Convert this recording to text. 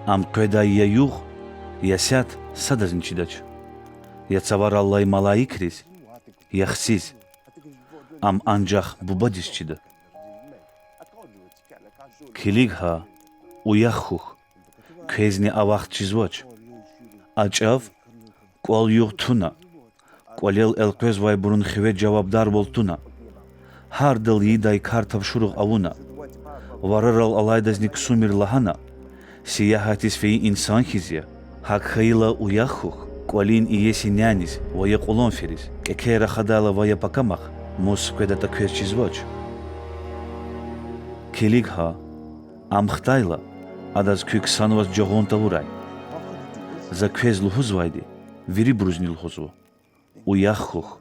Am ködaia yuh, yasat sadazinchidaç. Yatsavar Allah'ı malaikriz, yaxsiz. Am ancak bubadisçidi. Kilig ha, uyahuh, kvezni avaq çizvoç. Açav, kol yuh tuna. Kolel elköz vay burun xive cevabdar voltuna. Har dıl yiday kartav şuruq avuna. Vararal alaydaznik sumir lahana. Siyahatis feyi insan hizya. Hak hayla uyahuh. Kolin iyesi nyanis, vaya kolon feriz. Kekera khadala vaya pakamak. Mus kvedata köz çizvoç. Kilig ha, am xtayla. Adaz kük sanvas jogonta uray. За квез лухуз вайди, вири брузнил хозу. Уяхух.